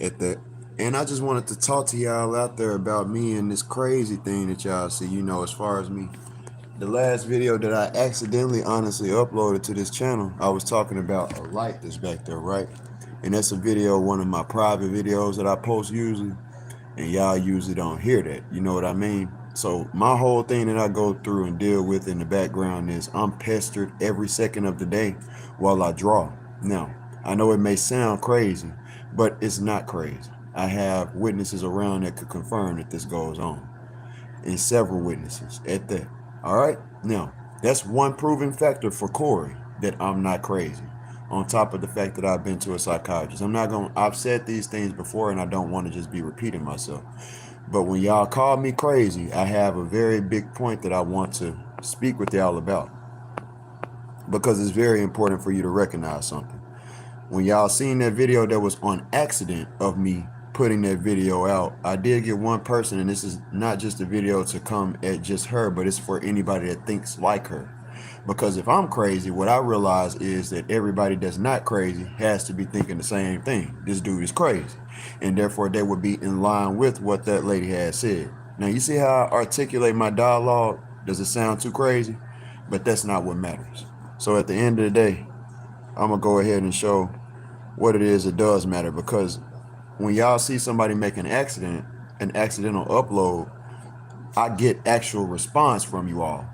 at the and I just wanted to talk to y'all out there about me and this crazy thing that y'all see, as far as me. The last video that I accidentally honestly uploaded to this channel, I was talking about a light that's back there, right? And that's a video, one of my private videos that I post usually, and y'all usually don't hear that. You know what I mean? So my whole thing that I go through and deal with in the background is I'm pestered every second of the day while I draw. Now, I know it may sound crazy, but it's not crazy. I have witnesses around that could confirm that this goes on, and several witnesses at that. All right? Now, that's one proven factor for Corey that I'm not crazy. On top of the fact that I've been to a psychiatrist. I've said these things before and I don't want to just be repeating myself. But when y'all call me crazy, I have a very big point that I want to speak with y'all about, because it's very important for you to recognize something. When y'all seen that video that was on accident of me putting that video out, I did get one person, and this is not just a video to come at just her, but it's for anybody that thinks like her. Because if I'm crazy, what I realize is that everybody that's not crazy has to be thinking the same thing. This dude is crazy. And therefore they would be in line with what that lady had said. Now you see how I articulate my dialogue? Does it sound too crazy? But that's not what matters. So at the end of the day, I'm gonna go ahead and show what it is that does matter, because when y'all see somebody make an accidental upload, I get actual response from you all.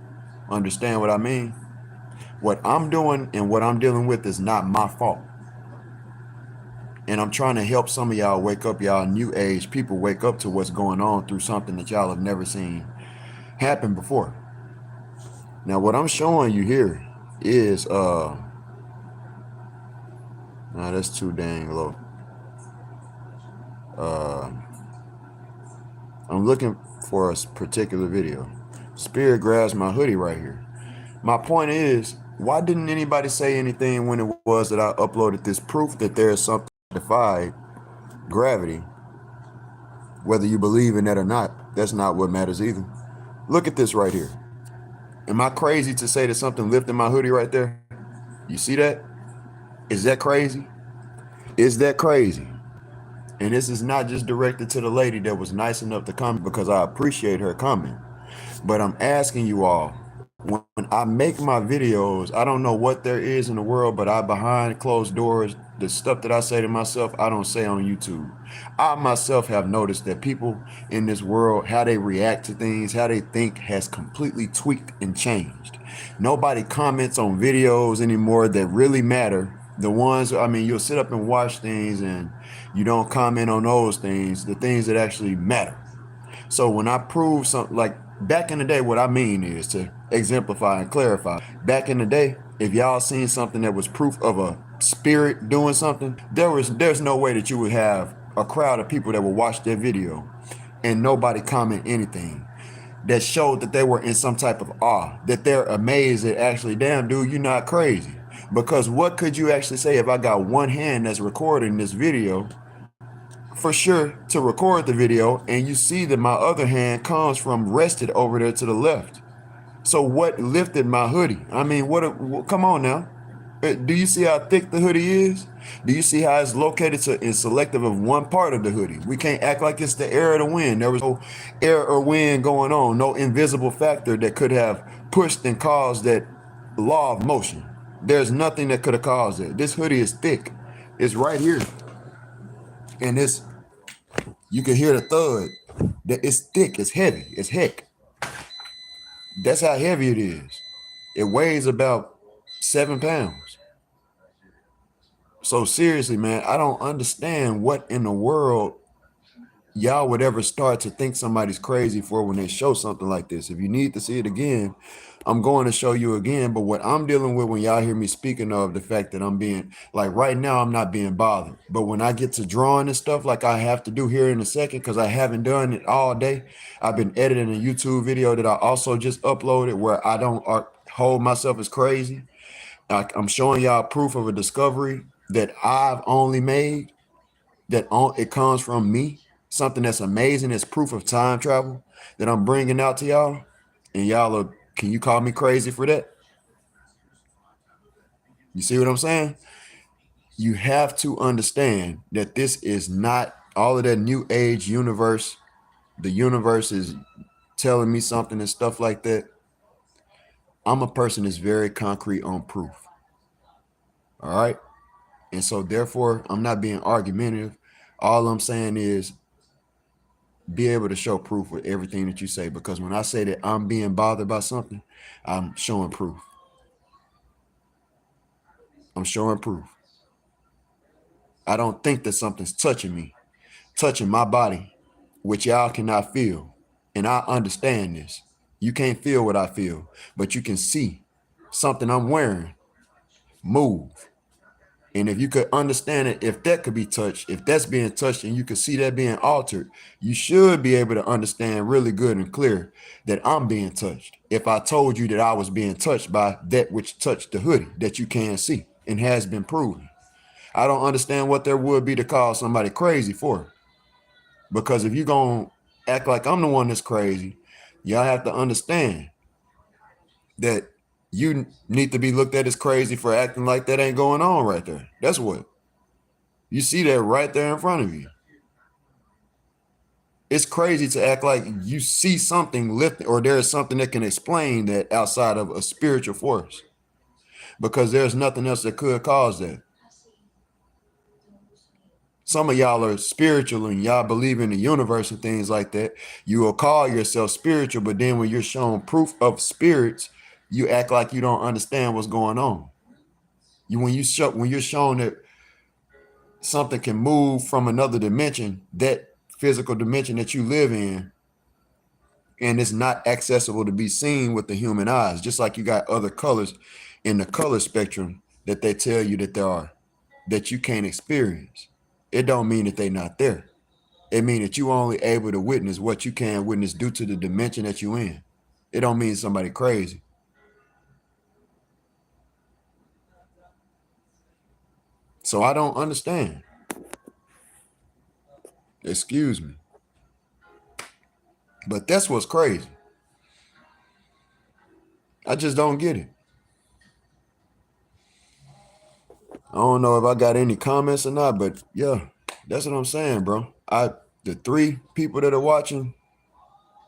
Understand what I mean? What I'm doing and what I'm dealing with is not my fault. And I'm trying to help some of y'all wake up, y'all new age people wake up to what's going on through something that y'all have never seen happen before. Now what I'm showing you here is nah, that's too dang low. I'm looking for a particular video. Spirit grabs my hoodie right here. My point is, why didn't anybody say anything when it was that I uploaded this proof that there is something that defied gravity? Whether you believe in that or not, that's not what matters either. Look at this right here. Am I crazy to say that something lifted my hoodie right there? You see that? Is that crazy? Is that crazy? And this is not just directed to the lady that was nice enough to comment, because I appreciate her comment. But I'm asking you all, when I make my videos, I don't know what there is in the world, but I behind closed doors, the stuff that I say to myself, I don't say on YouTube. I myself have noticed that people in this world, how they react to things, how they think has completely tweaked and changed. Nobody comments on videos anymore that really matter. The ones, I mean, you'll sit up and watch things and you don't comment on those things, the things that actually matter. So when I prove something, like back in the day, what I mean is, to exemplify and clarify, back in the day, if y'all seen something that was proof of a spirit doing something, there's no way that you would have a crowd of people that would watch that video and nobody comment anything that showed that they were in some type of awe, that they're amazed that actually, damn dude, you're not crazy. Because what could you actually say if I got one hand that's recording this video, for sure, to record the video, and you see that my other hand comes from rested over there to the left? So what lifted my hoodie? I mean, come on now. Do you see how thick the hoodie is? Do you see how it's located and selective of one part of the hoodie? We can't act like it's the air or the wind. There was no air or wind going on, no invisible factor that could have pushed and caused that law of motion. There's nothing that could have caused it. This hoodie is thick. It's right here. And you can hear the thud. It's thick, it's heavy, it's heck. That's how heavy it is. It weighs about 7 pounds. So seriously, man, I don't understand what in the world y'all would ever start to think somebody's crazy for when they show something like this. If you need to see it again, I'm going to show you again. But what I'm dealing with when y'all hear me speaking of the fact that I'm being, like right now, I'm not being bothered. But when I get to drawing and stuff like I have to do here in a second, because I haven't done it all day, I've been editing a YouTube video that I also just uploaded where I don't hold myself as crazy. I'm showing y'all proof of a discovery that I've only made, that it comes from me, something that's amazing, as proof of time travel that I'm bringing out to y'all. And can you call me crazy for that? You see what I'm saying? you have to understand that this is not all of that new age universe. The universe is telling me something and stuff like that. I'm a person that's very concrete on proof. All right. And so therefore, I'm not being argumentative. All I'm saying is be able to show proof with everything that you say. Because when I say that I'm being bothered by something, I'm showing proof. I'm showing proof. I don't think that something's touching me, touching my body, which y'all cannot feel. And I understand this. You can't feel what I feel, but you can see something I'm wearing move. And if you could understand it, if that could be touched, if that's being touched and you could see that being altered, you should be able to understand really good and clear that I'm being touched. If I told you that I was being touched by that which touched the hoodie that you can see and has been proven. I don't understand what there would be to call somebody crazy for. Because if you're going to act like I'm the one that's crazy, y'all have to understand that you need to be looked at as crazy for acting like that ain't going on right there. That's what. You see that right there in front of you. It's crazy to act like you see something lifting or there is something that can explain that outside of a spiritual force, because there's nothing else that could cause that. Some of y'all are spiritual and y'all believe in the universe and things like that. You will call yourself spiritual, but then when you're shown proof of spirits, you act like you don't understand what's going on. When you're shown that something can move from another dimension, that physical dimension that you live in, and it's not accessible to be seen with the human eyes, just like you got other colors in the color spectrum that they tell you that there are, that you can't experience. It don't mean that they're not there. It means that you only able to witness what you can witness due to the dimension that you in. It don't mean somebody crazy. So I don't understand. Excuse me. But that's what's crazy. I just don't get it. I don't know if I got any comments or not, but yeah, that's what I'm saying, bro. The 3 people that are watching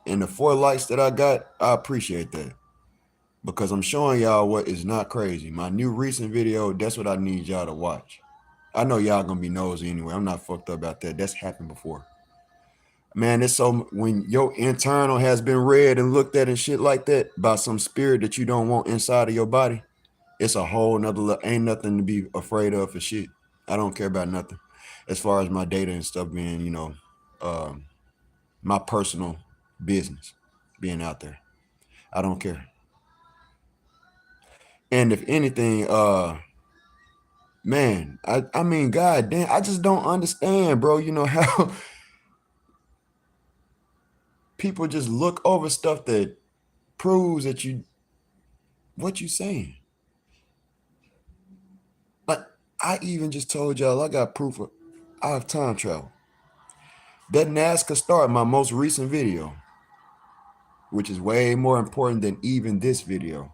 and the 4 likes that I got, I appreciate that. Because I'm showing y'all what is not crazy. My new recent video, that's what I need y'all to watch. I know y'all gonna be nosy anyway. I'm not fucked up about that. That's happened before. Man, it's so when your internal has been read and looked at and shit like that by some spirit that you don't want inside of your body, it's a whole nother, ain't nothing to be afraid of for shit. I don't care about nothing. As far as my data and stuff being, my personal business being out there. I don't care. And if anything, man, I mean, god damn, I just don't understand, bro. You know how people just look over stuff that proves that what you saying. Like, I even just told y'all I got proof of I have time travel. That NASCAR start, my most recent video, which is way more important than even this video.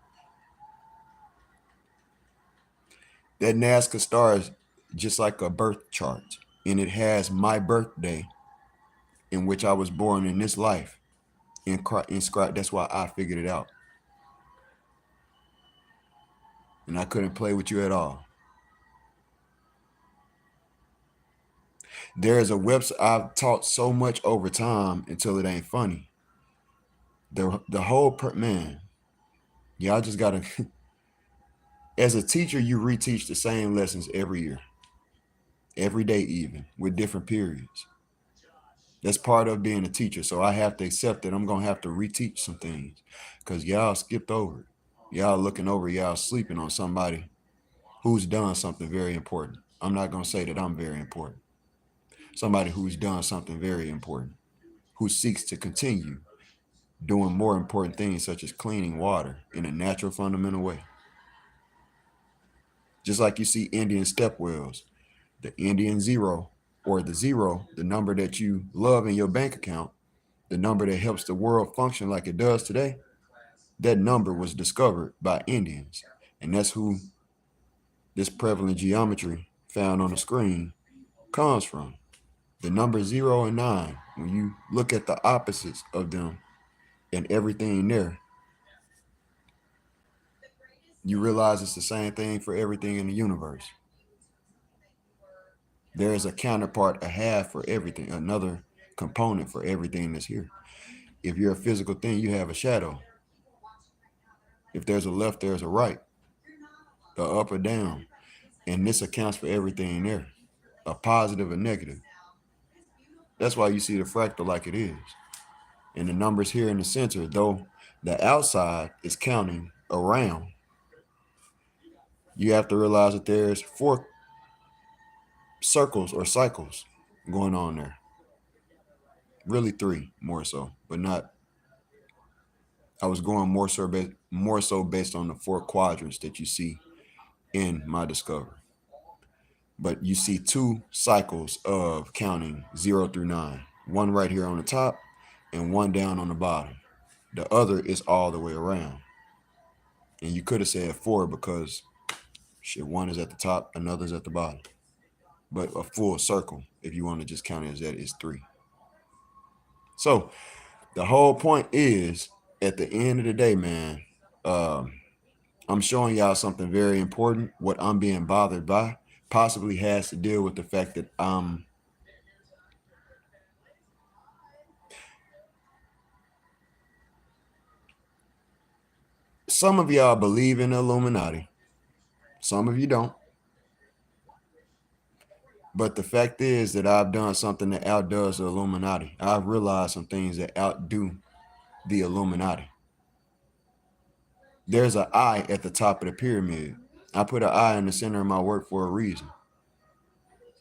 That NASCAR star is just like a birth chart, and it has my birthday in which I was born in this life. Inscribed. That's why I figured it out. And I couldn't play with you at all. There is a website I've taught so much over time until it ain't funny. The whole man, y'all just gotta. As a teacher, you reteach the same lessons every year, every day, even with different periods. That's part of being a teacher. So I have to accept that I'm gonna have to reteach some things because y'all skipped over it. Y'all looking over, y'all sleeping on somebody who's done something very important. I'm not gonna say that I'm very important. Somebody who's done something very important, who seeks to continue doing more important things such as cleaning water in a natural, fundamental way. Just like you see Indian step wells, the Indian zero or the zero, the number that you love in your bank account, the number that helps the world function like it does today, that number was discovered by Indians. And that's who this prevalent geometry found on the screen comes from. The number 0 and 9, when you look at the opposites of them and everything there, you realize it's the same thing for everything in the universe. There is a counterpart, a half for everything, another component for everything that's here. If you're a physical thing, you have a shadow. If there's a left, there's a right, a up or down. And this accounts for everything there, a positive and negative. That's why you see the fractal like it is. And the numbers here in the center, though the outside is counting around, you have to realize that there's 4 circles or cycles going on there. Really 3 more so, but not. I was going more so based on the 4 quadrants that you see in my discovery. But you see 2 cycles of counting 0 through 9. One right here on the top and one down on the bottom. The other is all the way around. And you could have said 4 because shit, one is at the top, another's at the bottom. But a full circle, if you want to just count it as that, is 3. So the whole point is, at the end of the day, man, I'm showing y'all something very important. What I'm being bothered by possibly has to deal with the fact that some of y'all believe in the Illuminati. Some of you don't. But the fact is that I've done something that outdoes the Illuminati. I've realized some things that outdo the Illuminati. There's an eye at the top of the pyramid. I put an eye in the center of my work for a reason.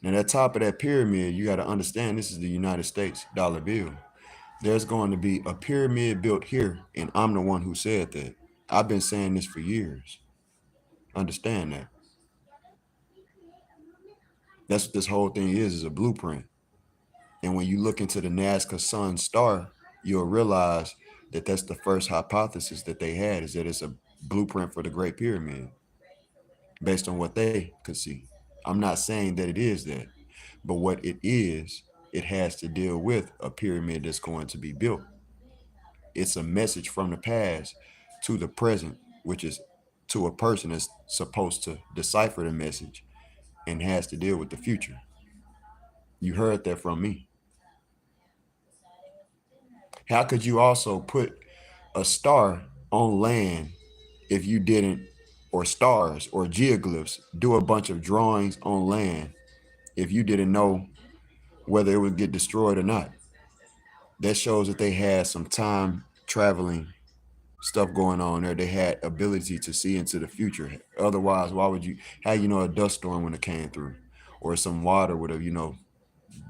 Now, at the top of that pyramid, you got to understand this is the United States dollar bill. There's going to be a pyramid built here, and I'm the one who said that. I've been saying this for years. Understand that. That's what this whole thing is a blueprint. And when you look into the Nazca Sun star, you'll realize that that's the first hypothesis that they had, is that it's a blueprint for the Great Pyramid based on what they could see. I'm not saying that it is that, but what it is, it has to deal with a pyramid that's going to be built. It's a message from the past to the present, which is to a person that's supposed to decipher the message and has to deal with the future. You heard that from me. How could you also put a star on land if you didn't, or stars or geoglyphs, do a bunch of drawings on land if you didn't know whether it would get destroyed or not? That shows that they had some time traveling stuff going on there. They had ability to see into the future. Otherwise, why would you, how you know a dust storm when it came through, or some water would have,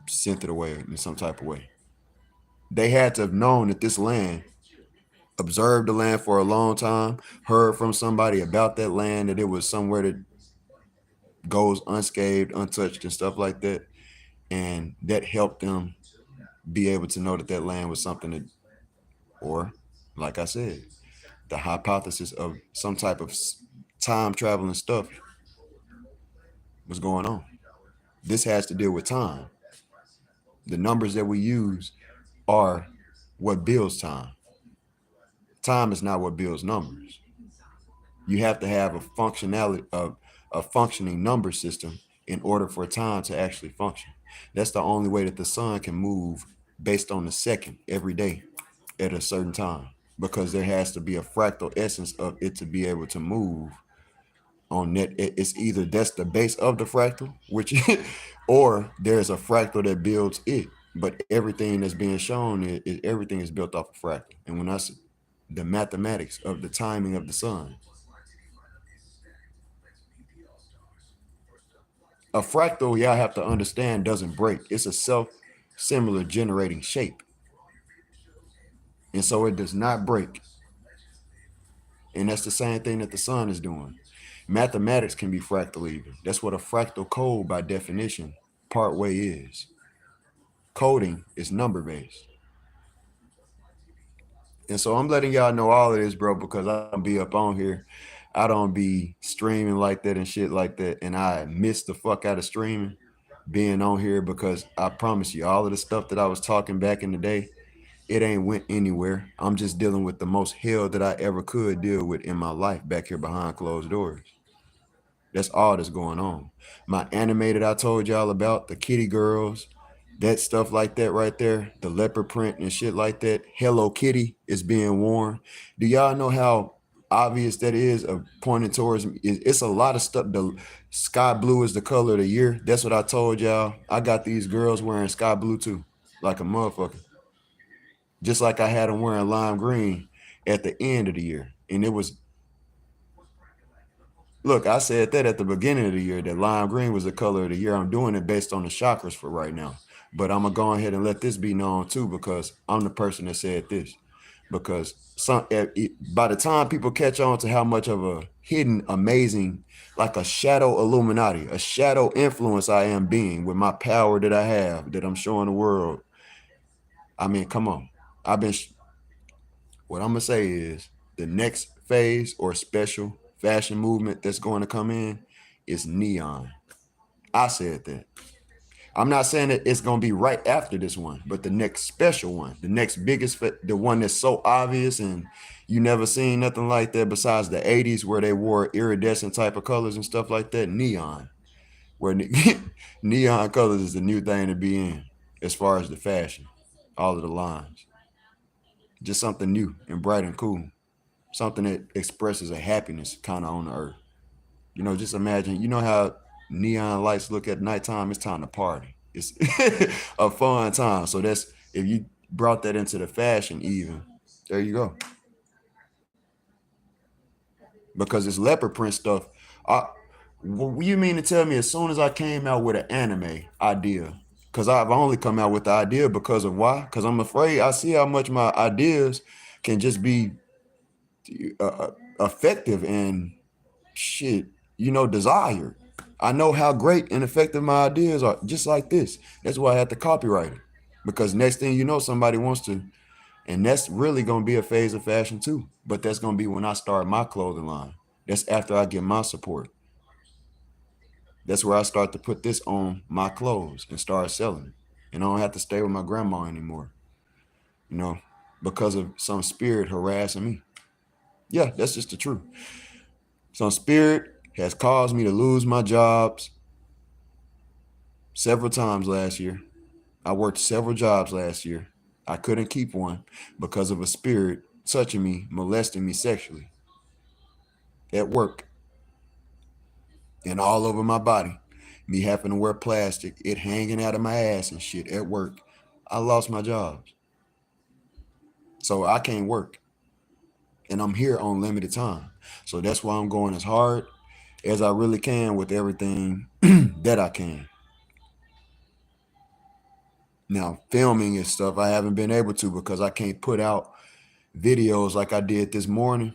sent it away in some type of way? They had to have known that this land, observed the land for a long time, heard from somebody about that land, that it was somewhere that goes unscathed, untouched, and stuff like that. And that helped them be able to know that that land was something that, or like I said, the hypothesis of some type of time traveling stuff was going on. This has to deal with time. The numbers that we use are what builds time. Time is not what builds numbers. You have to have a functionality of a functioning number system in order for time to actually function. That's the only way that the sun can move based on the second every day at a certain time, because there has to be a fractal essence of it to be able to move on that. It's either that's the base of the fractal, which or there's a fractal that builds it. But everything that's being shown is everything is built off of fractal. And when I say the mathematics of the timing of the sun, a fractal, y'all have to understand, doesn't break. It's a self-similar generating shape. And so it does not break. And that's the same thing that the sun is doing. Mathematics can be fractal even. That's what a fractal code by definition part way is. Coding is number based. And so I'm letting y'all know all of this, bro, because I'll be up on here I don't be streaming like that and shit like that. And I miss the fuck out of streaming, being on here, because I promise you, all of the stuff that I was talking back in the day, it ain't went anywhere. I'm just dealing with the most hell that I ever could deal with in my life back here behind closed doors. That's all that's going on. My anime that I told y'all about, the kitty girls, that stuff like that right there, the leopard print and shit like that. Hello Kitty is being worn. Do y'all know how obvious that is of pointing towards me? It's a lot of stuff. The sky blue is the color of the year. That's what I told y'all. I got these girls wearing sky blue too, like a motherfucker. Just like I had them wearing lime green at the end of the year. And it was, look, I said that at the beginning of the year, that lime green was the color of the year. I'm doing it based on the chakras for right now. But I'm going to go ahead and let this be known too, because I'm the person that said this. Because by the time people catch on to how much of a hidden, amazing, like a shadow Illuminati, a shadow influence I am being with my power that I have, that I'm showing the world. I mean, come on. What I'm going to say is the next phase or special fashion movement that's going to come in is neon. I said that. I'm not saying that it's going to be right after this one, but the next special one, the next biggest, the one that's so obvious and you never seen nothing like that besides the 80s where they wore iridescent type of colors and stuff like that, neon. Where neon colors is the new thing to be in as far as the fashion, all of the lines. Just something new and bright and cool. Something that expresses a happiness kind of on the earth. You know, just imagine, you know how neon lights look at nighttime? It's time to party. It's a fun time. So that's, if you brought that into the fashion even, there you go. Because it's leopard print stuff. What you mean to tell me as soon as I came out with an anime idea, because I've only come out with the idea because of why? Because I'm afraid I see how much my ideas can just be effective and shit, you know, desired. I know how great and effective my ideas are, just like this. That's why I had to copyright it. Because next thing you know, somebody wants to, and that's really going to be a phase of fashion too. But that's going to be when I start my clothing line. That's after I get my support. That's where I start to put this on my clothes and start selling it. And I don't have to stay with my grandma anymore, you know, because of some spirit harassing me. Yeah, that's just the truth. Some spirit has caused me to lose my jobs several times last year. I worked several jobs last year. I couldn't keep one because of a spirit touching me, molesting me sexually at work and all over my body. Me having to wear plastic, it hanging out of my ass and shit at work. I lost my jobs. So I can't work. And I'm here on limited time. So that's why I'm going as hard as I really can with everything that I can. Now, filming and stuff, I haven't been able to because I can't put out videos like I did this morning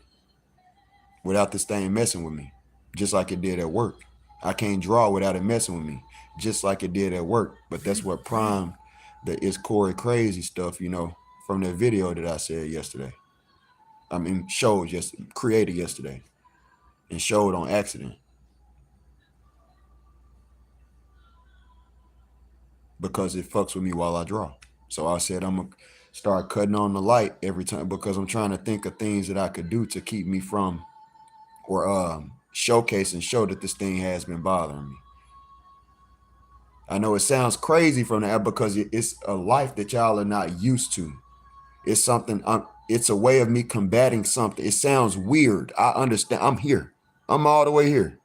without this thing messing with me, just like it did at work. I can't draw without it messing with me, just like it did at work. But that's what primed the It's Corey Crazy stuff, you know, from that video that I said yesterday. I mean, created yesterday and showed on accident. Because it fucks with me while I draw. So I said I'm gonna start cutting on the light every time because I'm trying to think of things that I could do to keep me from or showcase and show that this thing has been bothering me. I know it sounds crazy from that because it's a life that y'all are not used to. It's something, it's a way of me combating something. It sounds weird. I understand. I'm here. I'm all the way here,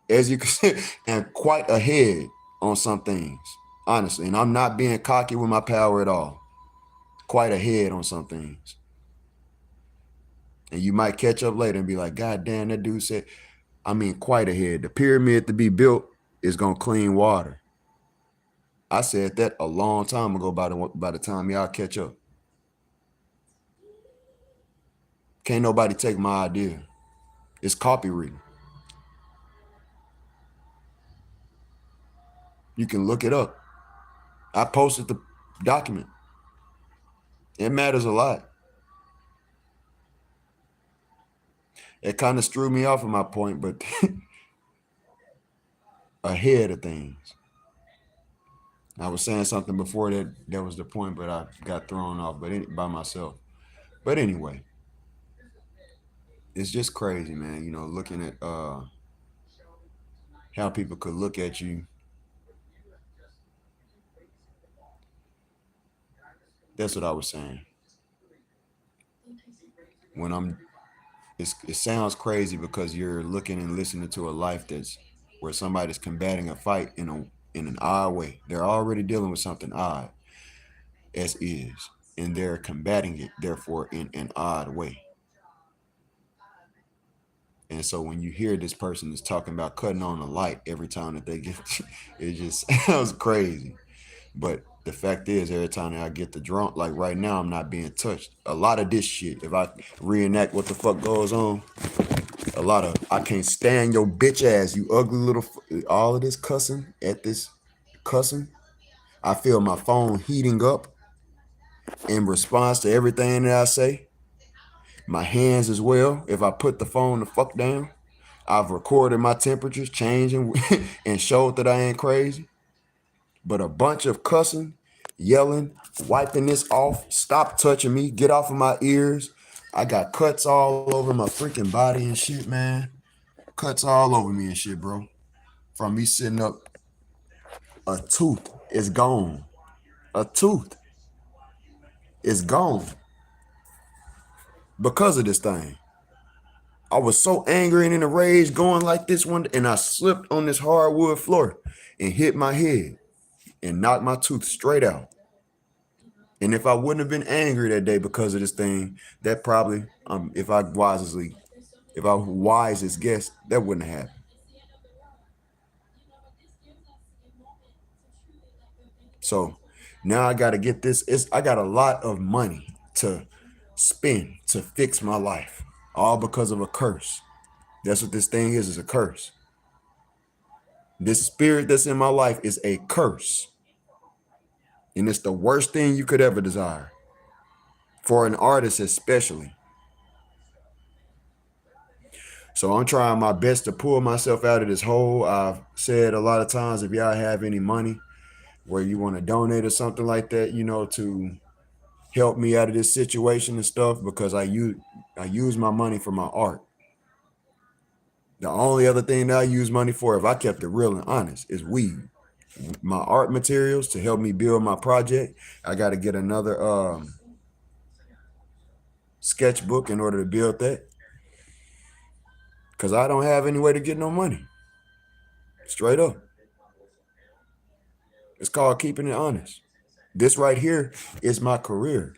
as you can see, and quite ahead on some things, honestly. And I'm not being cocky with my power at all. Quite ahead on some things. And you might catch up later and be like, God damn, that dude said, I mean, quite ahead. The pyramid to be built is going to clean water. I said that a long time ago by the time y'all catch up. Can't nobody take my idea. It's copywritten. You can look it up. I posted the document. It matters a lot. it kind of threw me off of my point, but ahead of things. I was saying something before that was the point, but I got thrown off by myself. But anyway, it's just crazy, man. You know, looking at how people could look at you. That's what I was saying. When it sounds crazy because you're looking and listening to a life that's where somebody's combating a fight in an odd way. They're already dealing with something odd as is, and they're combating it therefore in an odd way. And so when you hear this person is talking about cutting on a light every time that they get, it just sounds crazy. But the fact is, every time that I get the drunk, like right now, I'm not being touched. A lot of this shit, if I reenact what the fuck goes on, a lot of I can't stand your bitch ass, you ugly little. All of this cussing at this cussing, I feel my phone heating up in response to everything that I say. My hands as well. If I put the phone the fuck down, I've recorded my temperatures changing and showed that I ain't crazy. But a bunch of cussing, yelling, wiping this off, stop touching me, get off of my ears. I got cuts all over my freaking body and shit, man. Cuts all over me and shit, bro. From me sitting up, a tooth is gone. A tooth is gone because of this thing. I was so angry and in a rage going like this one, and I slipped on this hardwood floor and hit my head and knocked my tooth straight out. And if I wouldn't have been angry that day because of this thing, that probably, if I wisest guess, that wouldn't have happened. So now I got to get this. I got a lot of money to spend to fix my life, all because of a curse. That's what this thing is a curse. This spirit that's in my life is a curse. And it's the worst thing you could ever desire. For an artist especially. So I'm trying my best to pull myself out of this hole. I've said a lot of times, if y'all have any money where you want to donate or something like that, you know, to help me out of this situation and stuff, because I use my money for my art. The only other thing that I use money for, if I kept it real and honest, is weed. My art materials to help me build my project. I got to get another sketchbook in order to build that, because I don't have any way to get no money. Straight up. It's called keeping it honest. This right here is my career.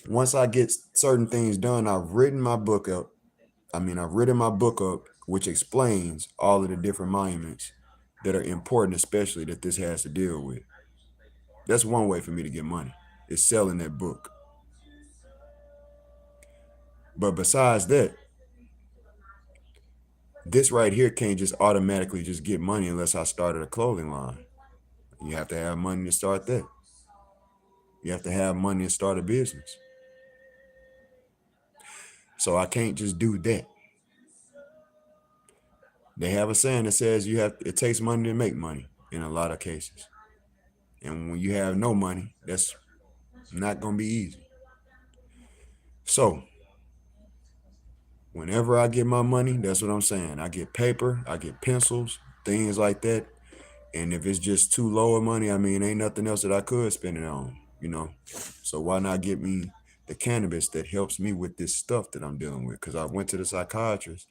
Once I get certain things done, I've written my book up. I've written my book up, which explains all of the different monuments that are important, especially that this has to deal with. That's one way for me to get money, is selling that book. But besides that, this right here can't just automatically just get money unless I started a clothing line. You have to have money to start that. You have to have money to start a business. So I can't just do that. They have a saying that says it takes money to make money in a lot of cases. And when you have no money, that's not going to be easy. So whenever I get my money, that's what I'm saying. I get paper, I get pencils, things like that. And if it's just too low of money, ain't nothing else that I could spend it on, you know? So why not get me the cannabis that helps me with this stuff that I'm dealing with? Because I went to the psychiatrist.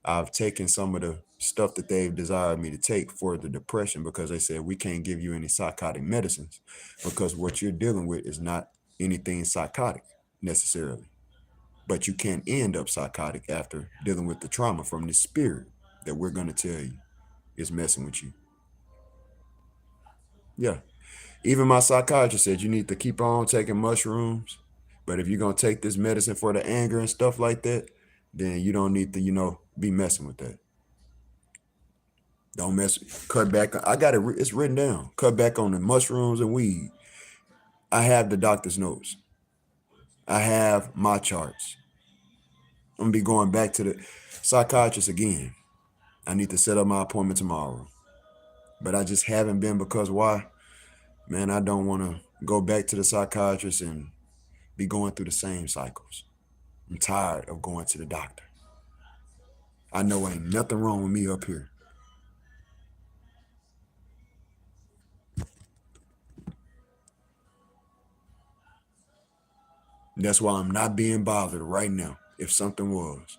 I've taken some of the stuff that they've desired me to take for the depression, because they said we can't give you any psychotic medicines because what you're dealing with is not anything psychotic necessarily. But you can end up psychotic after dealing with the trauma from the spirit that we're going to tell you is messing with you. Yeah. Even my psychiatrist said you need to keep on taking mushrooms. But if you're going to take this medicine for the anger and stuff like that, then you don't need to, be messing with that. Don't cut back. I got it. It's written down. Cut back on the mushrooms and weed. I have the doctor's notes. I have my charts. I'm gonna be going back to the psychiatrist again. I need to set up my appointment tomorrow. But I just haven't been because why? Man, I don't want to go back to the psychiatrist and be going through the same cycles. I'm tired of going to the doctor. I know ain't nothing wrong with me up here. That's why I'm not being bothered right now if something was.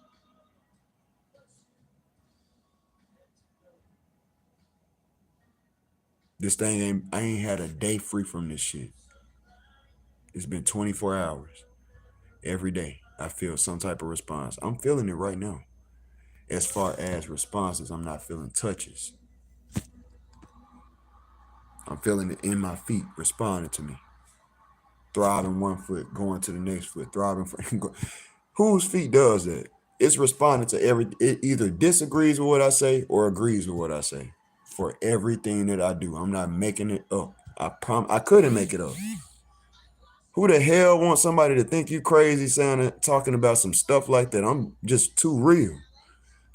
This thing I ain't had a day free from this shit. It's been 24 hours. Every day I feel some type of response. I'm feeling it right now. As far as responses, I'm not feeling touches. I'm feeling it in my feet responding to me. Throbbing one foot, going to the next foot, throbbing. Whose feet does that? It's responding to it either disagrees with what I say or agrees with what I say for everything that I do. I'm not making it up. I couldn't make it up. Who the hell wants somebody to think you crazy talking about some stuff like that? I'm just too real.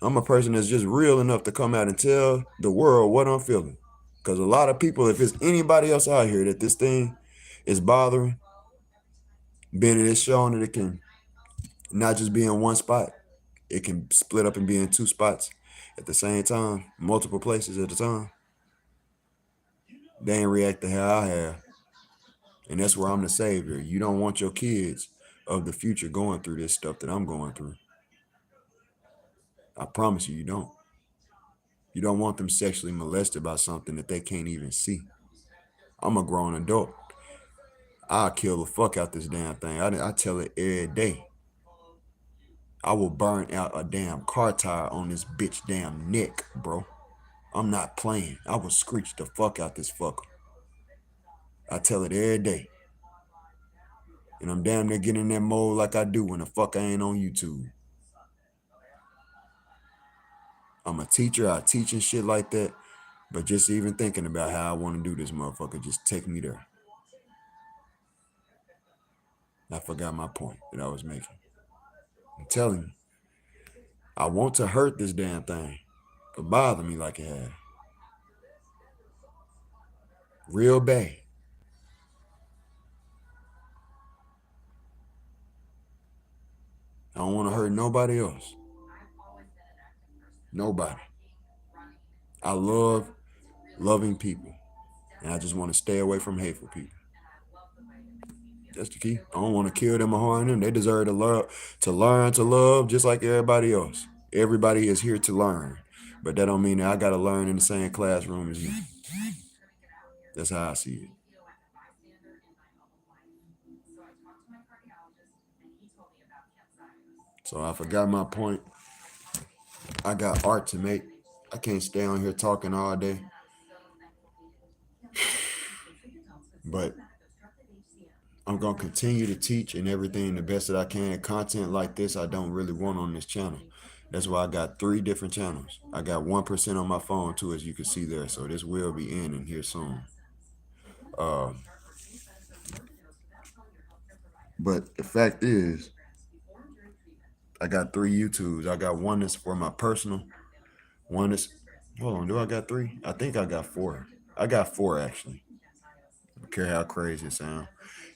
I'm a person that's just real enough to come out and tell the world what I'm feeling. Because a lot of people, if it's anybody else out here that this thing is bothering, being it is shown that it can not just be in one spot, it can split up and be in two spots at the same time, multiple places at a time. They ain't react to how I have. And that's where I'm the savior. You don't want your kids of the future going through this stuff that I'm going through. I promise you, you don't. You don't want them sexually molested by something that they can't even see. I'm a grown adult. I'll kill the fuck out this damn thing. I tell it every day. I will burn out a damn car tire on this bitch damn neck, bro. I'm not playing. I will screech the fuck out this fucker. I tell it every day. And I'm damn near getting in that mode like I do when the fuck I ain't on YouTube. I'm a teacher. I teach and shit like that. But just even thinking about how I want to do this motherfucker just take me there. I forgot my point that I was making. I'm telling you, I want to hurt this damn thing. It bother me like it had. Real bad. I don't want to hurt nobody else. Nobody. I love loving people. And I just want to stay away from hateful people. That's the key. I don't want to kill them or harm them. They deserve to learn to love just like everybody else. Everybody is here to learn. But that don't mean that I got to learn in the same classroom as you. That's how I see it. So I forgot my point. I got art to make. I can't stay on here talking all day. But I'm going to continue to teach and everything the best that I can. Content like this, I don't really want on this channel. That's why I got 3 different channels. I got 1% on my phone too, as you can see there. So this will be ending here soon. But the fact is, I got 3 YouTubes. I got one that's for my personal. One is, hold on, do I got 3? I think I got 4. I got 4 actually. I don't care how crazy it sounds.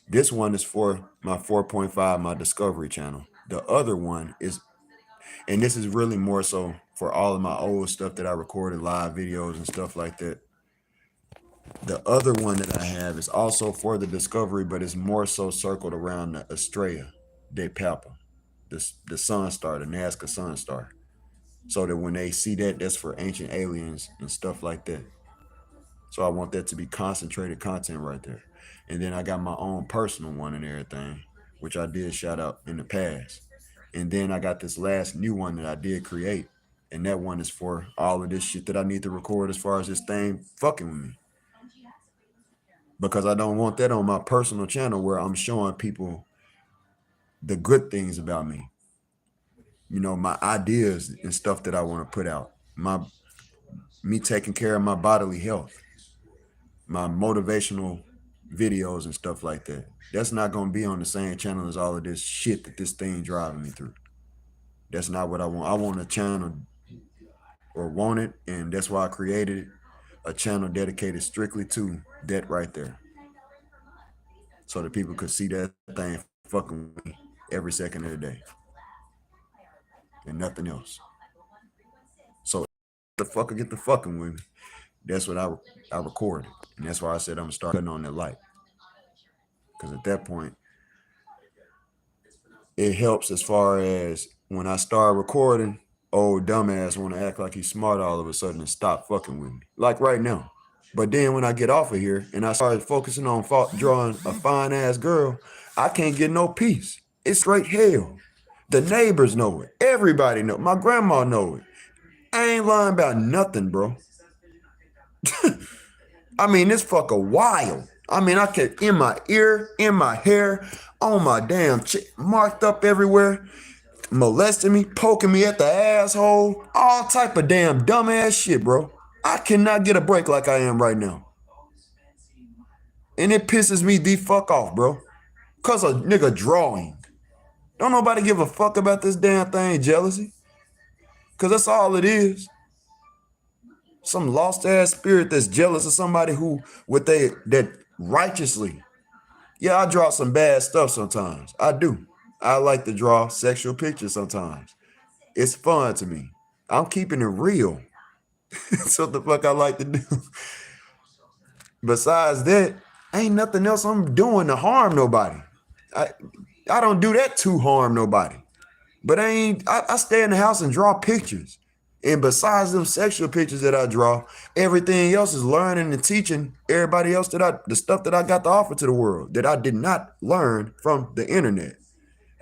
This one is for my 4.5, my Discovery channel. The other one is, and this is really more so for all of my old stuff that I recorded, live videos and stuff like that. The other one that I have is also for the Discovery, but it's more so circled around the Estrella de Papa, the Sun Star, the Nazca Sun Star. So that when they see that, that's for ancient aliens and stuff like that. So I want that to be concentrated content right there. And then I got my own personal one and everything, which I did shout out in the past. And then I got this last new one that I did create. And that one is for all of this shit that I need to record as far as this thing fucking with me. Because I don't want that on my personal channel where I'm showing people the good things about me. You know, my ideas and stuff that I want to put out. Me taking care of my bodily health. My motivational videos and stuff like that. That's not going to be on the same channel as all of this shit that this thing driving me through. That's not what I want. I want a channel, or want it, and that's why I created it, a channel dedicated strictly to that right there. So that people could see that thing fucking with me every second of the day. And nothing else. So the fucker get the fucking with me. That's what I recorded. And that's why I said I'm gonna start cutting on that light. Because at that point, it helps as far as when I start recording, old dumbass want to act like he's smart all of a sudden and stop fucking with me. Like right now. But then when I get off of here and I started focusing on drawing a fine ass girl, I can't get no peace. It's straight hell. The neighbors know it. Everybody know. My grandma know it. I ain't lying about nothing, bro. I mean, this fucker wild. I mean, I kept in my ear, in my hair, on my damn marked up everywhere, molesting me, poking me at the asshole, all type of damn dumbass shit, bro. I cannot get a break like I am right now. And it pisses me the fuck off, bro. Cause a nigga drawing. Don't nobody give a fuck about this damn thing, jealousy. Cause that's all it is. Some lost ass spirit that's jealous of somebody who that righteously. Yeah, I draw some bad stuff sometimes. I do. I like to draw sexual pictures sometimes. It's fun to me. I'm keeping it real. That's what the fuck I like to do. Besides that, ain't nothing else I'm doing to harm nobody. I don't do that to harm nobody. But I stay in the house and draw pictures. And besides them sexual pictures that I draw, everything else is learning and teaching everybody else the stuff that I got to offer to the world that I did not learn from the internet.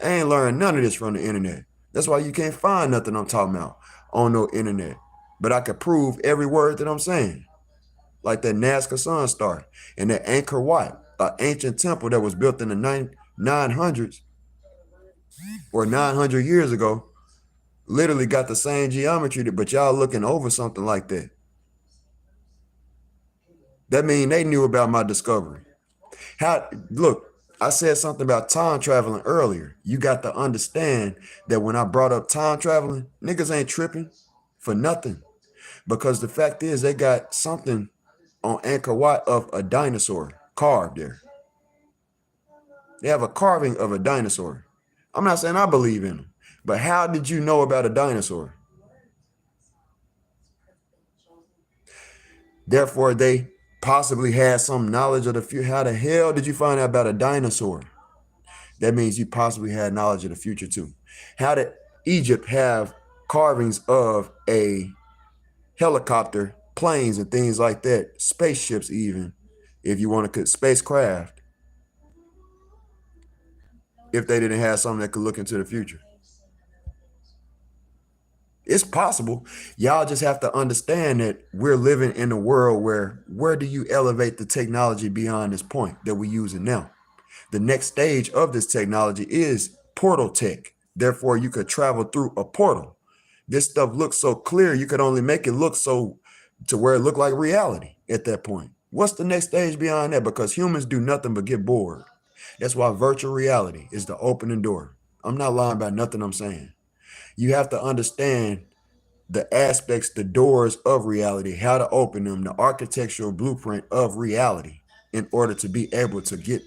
I ain't learned none of this from the internet. That's why you can't find nothing I'm talking about on no internet. But I could prove every word that I'm saying. Like that Nazca Sun Star and that Angkor Wat, an ancient temple that was built in the 900s or 900 years ago, literally got the same geometry, but y'all looking over something like that. That means they knew about my discovery. Look, I said something about time traveling earlier. You got to understand that when I brought up time traveling, niggas ain't tripping for nothing. Because the fact is they got something on Angkor Wat of a dinosaur carved there. They have a carving of a dinosaur. I'm not saying I believe in them, but how did you know about a dinosaur? Therefore, they possibly had some knowledge of the future. How the hell did you find out about a dinosaur? That means you possibly had knowledge of the future too. How did Egypt have carvings of a helicopter, planes, and things like that, spaceships even, if you want to spacecraft, if they didn't have something that could look into the future? It's possible. Y'all just have to understand that we're living in a world where do you elevate the technology beyond this point that we're using now? The next stage of this technology is portal tech. Therefore, you could travel through a portal. This stuff looks so clear, you could only make it look so to where it looked like reality at that point. What's the next stage beyond that? Because humans do nothing but get bored. That's why virtual reality is the opening door. I'm not lying about nothing I'm saying. You have to understand the aspects, the doors of reality, how to open them, the architectural blueprint of reality in order to be able to get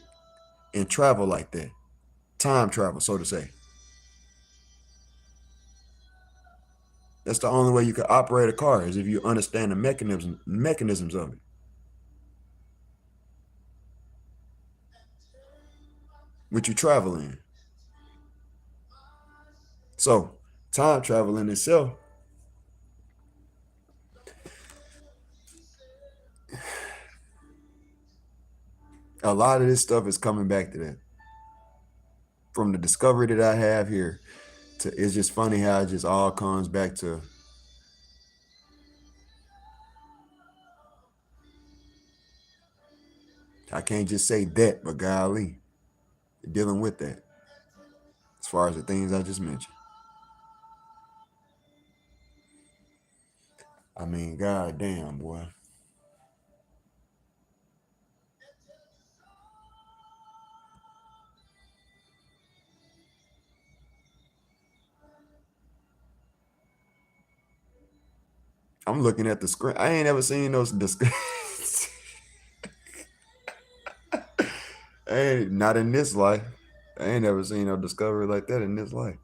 and travel like that. Time travel, so to say. That's the only way you can operate a car is if you understand the mechanisms of it. Which you travel in. So time travel in itself, a lot of this stuff is coming back to that. From the discovery that I have here to, it's just funny how it just all comes back to I can't just say that, but golly, dealing with that as far as the things I just mentioned. I mean, god damn, boy. I'm looking at the screen. I ain't ever seen those. I ain't not in this life. I ain't ever seen no discovery like that in this life.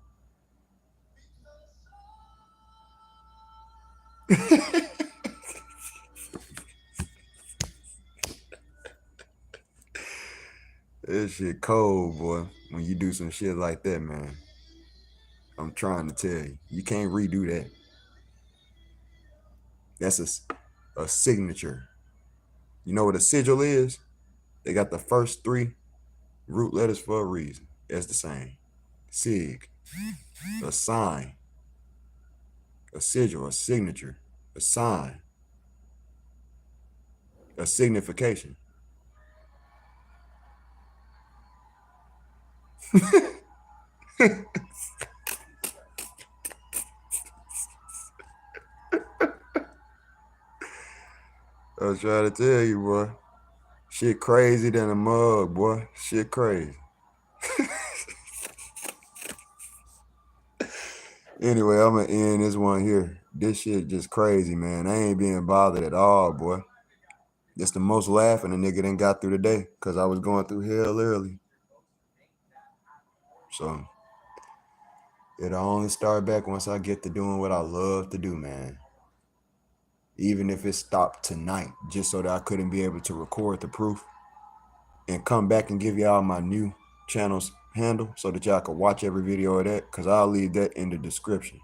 This shit cold, boy. When you do some shit like that, man. I'm trying to tell you, you can't redo that. That's a signature. You know what a sigil is? They got the first 3 root letters for a reason. That's the same. Sig, a sign, a sigil, a signature, a sign, a signification. I was trying to tell you, boy. Shit crazy than a mug, boy. Shit crazy. Anyway, I'm gonna end this one here. This shit just crazy, man. I ain't being bothered at all, boy. It's the most laughing a nigga done got through the day because I was going through hell early. So it'll only start back once I get to doing what I love to do, man. Even if it stopped tonight, just so that I couldn't be able to record the proof and come back and give y'all my new channel's handle so that y'all can watch every video of that, because I'll leave that in the description.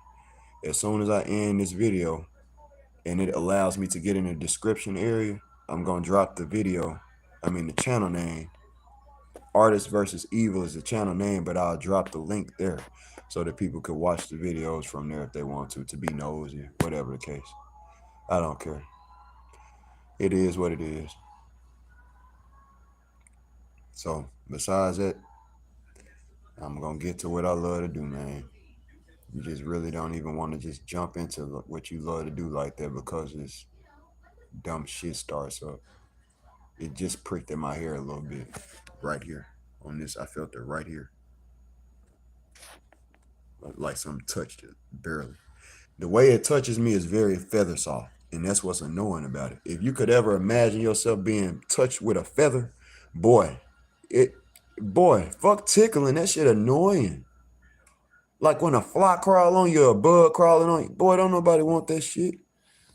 As soon as I end this video and it allows me to get in the description area, I'm gonna drop the video, the channel name. Artist versus Evil is the channel name, but I'll drop the link there so that people could watch the videos from there if they want to be nosy, whatever the case. I don't care. It is what it is. So besides that, I'm gonna get to what I love to do, man. You just really don't even want to just jump into what you love to do like that because this dumb shit starts up. It just pricked in my hair a little bit right here on this. I felt it right here, like something touched it, barely. The way it touches me is very feather soft, and that's what's annoying about it. If you could ever imagine yourself being touched with a feather, boy, fuck tickling. That shit annoying. Like when a fly crawl on you, or a bug crawling on you, boy, don't nobody want that shit.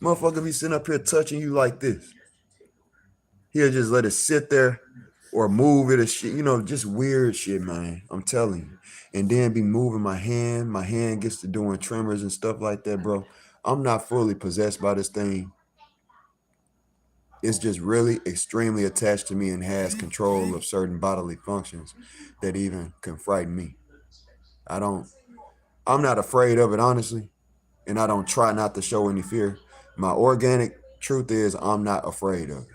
Motherfucker be sitting up here touching you like this. He'll just let it sit there or move it or shit, just weird shit, man. I'm telling you. And then be moving my hand. My hand gets to doing tremors and stuff like that, bro. I'm not fully possessed by this thing. It's just really extremely attached to me and has control of certain bodily functions that even can frighten me. I'm not afraid of it, honestly, and I don't try not to show any fear. My organic truth is I'm not afraid of it,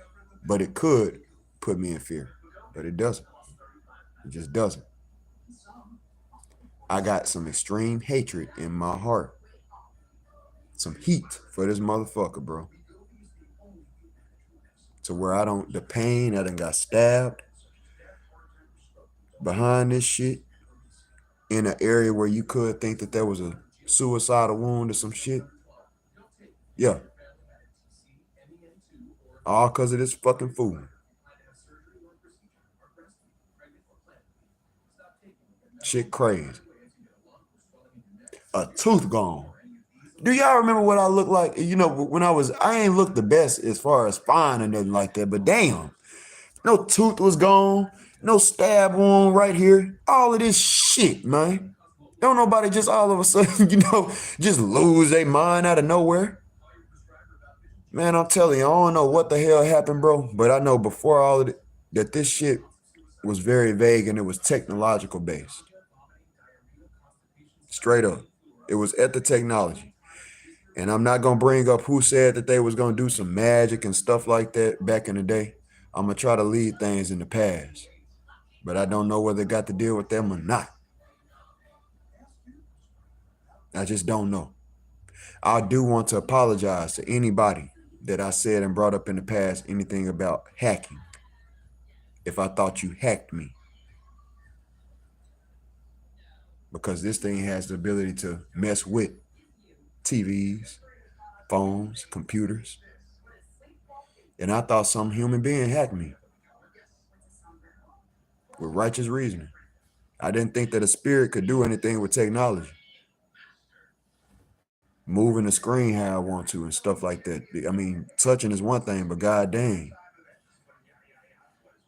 but it could put me in fear, but it doesn't. It just doesn't. I got some extreme hatred in my heart, some heat for this motherfucker, bro. To where the pain, I done got stabbed behind this shit in an area where you could think that there was a suicidal wound or some shit. Yeah. All because of this fucking fool. Shit crazy. A tooth gone. Do y'all remember what I looked like? When I ain't looked the best as far as fine or nothing like that, but damn, no tooth was gone, no stab wound right here. All of this shit, man. Don't nobody just all of a sudden, just lose their mind out of nowhere. Man, I'm telling you, I don't know what the hell happened, bro, but I know before all of it that this shit was very vague and it was technological based. Straight up. It was at the technology. And I'm not going to bring up who said that they was going to do some magic and stuff like that back in the day. I'm going to try to leave things in the past. But I don't know whether it got to deal with them or not. I just don't know. I do want to apologize to anybody that I said and brought up in the past anything about hacking. If I thought you hacked me. Because this thing has the ability to mess with TVs, phones, computers. And I thought some human being hacked me with righteous reasoning. I didn't think that a spirit could do anything with technology. Moving the screen how I want to and stuff like that. I mean, touching is one thing, but god dang.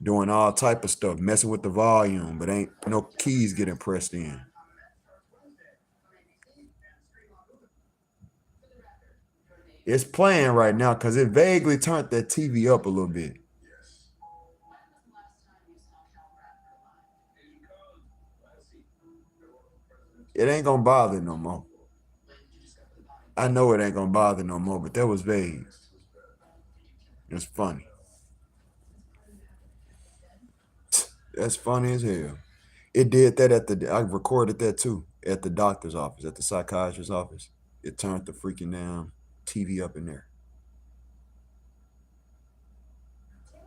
Doing all type of stuff, messing with the volume, but ain't no keys getting pressed in. It's playing right now because it vaguely turned that TV up a little bit. It ain't gonna bother no more. I know it ain't gonna bother no more, but that was vague. It's funny. That's funny as hell. It did that I recorded that too at the doctor's office, at the psychiatrist's office. It turned the freaking damn TV up in there.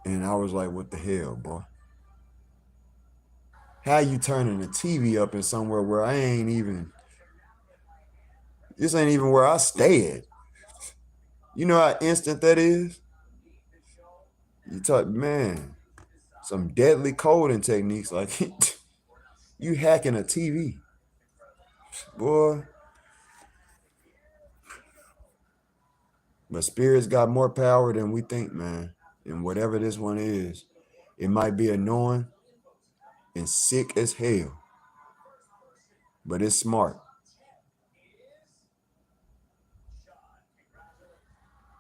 And I was like, what the hell, boy? How you turning the TV up in somewhere where I ain't even, this ain't even where I stay at. You know how instant that is? You talk, man, some deadly coding techniques like you hacking a TV. Boy. But spirits got more power than we think, man. And whatever this one is, it might be annoying and sick as hell, but it's smart.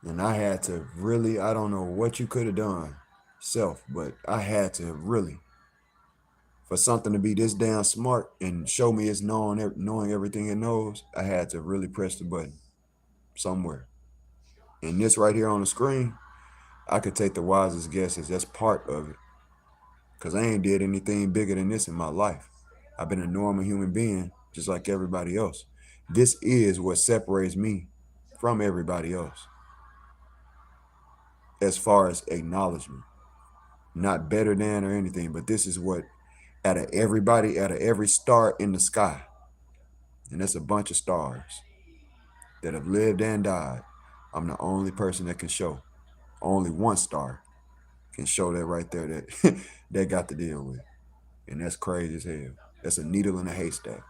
And I had to really, I don't know what you could have done, self, but I had to really, for something to be this damn smart and show me it's knowing everything it knows, I had to really press the button somewhere. And this right here on the screen, I could take the wisest guesses. That's part of it. Because I ain't did anything bigger than this in my life. I've been a normal human being, just like everybody else. This is what separates me from everybody else. As far as acknowledgement. Not better than or anything, but this is what, out of every star in the sky, and that's a bunch of stars that have lived and died, I'm the only person that can show. Only one star can show that right there that that got to deal with. And that's crazy as hell. That's a needle in a haystack.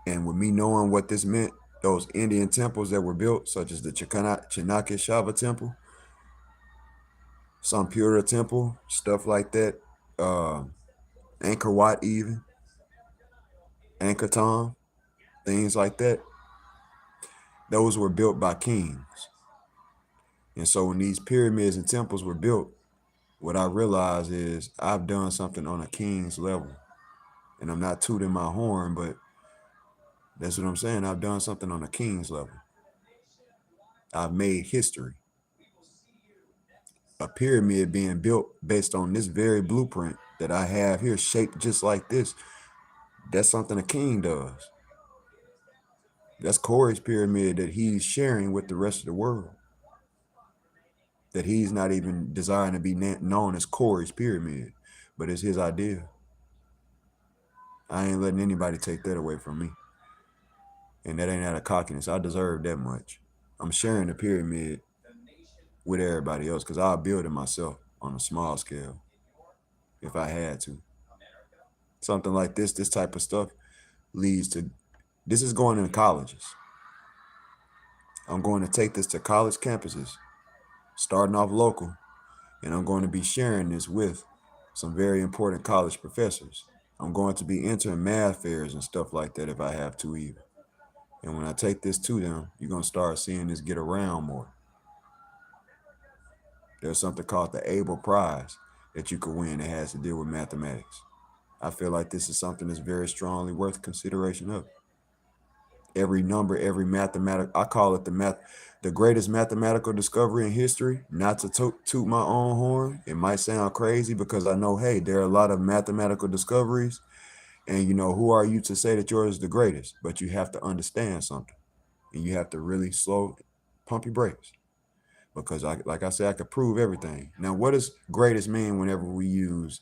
And with me knowing what this meant, those Indian temples that were built, such as the Chinakeshava temple, Sampura temple, stuff like that, Angkor Wat even, Angkor Thom, things like that, those were built by kings. And so when these pyramids and temples were built, what I realized is I've done something on a king's level. And I'm not tooting my horn, but that's what I'm saying. I've done something on a king's level. I've made history. A pyramid being built based on this very blueprint that I have here, shaped just like this. That's something a king does. That's Corey's pyramid that he's sharing with the rest of the world. That he's not even desiring to be known as Corey's pyramid, but it's his idea. I ain't letting anybody take that away from me. And that ain't out of cockiness. I deserve that much. I'm sharing the pyramid with everybody else because I'll build it myself on a small scale if I had to. Something like this type of stuff leads to, this is going into colleges. I'm going to take this to college campuses, starting off local, and I'm going to be sharing this with some very important college professors. I'm going to be entering math fairs and stuff like that if I have to even. And when I take this to them, you're going to start seeing this get around more. There's something called the Abel Prize that you could win that has to deal with mathematics. I feel like this is something that's very strongly worth consideration of. Every number, every mathematical, I call it the greatest mathematical discovery in history. Not to toot my own horn. It might sound crazy because I know, hey, there are a lot of mathematical discoveries. And you know, who are you to say that yours is the greatest? But you have to understand something. And you have to really pump your brakes. Because like I said, I could prove everything. Now, what does greatest mean whenever we use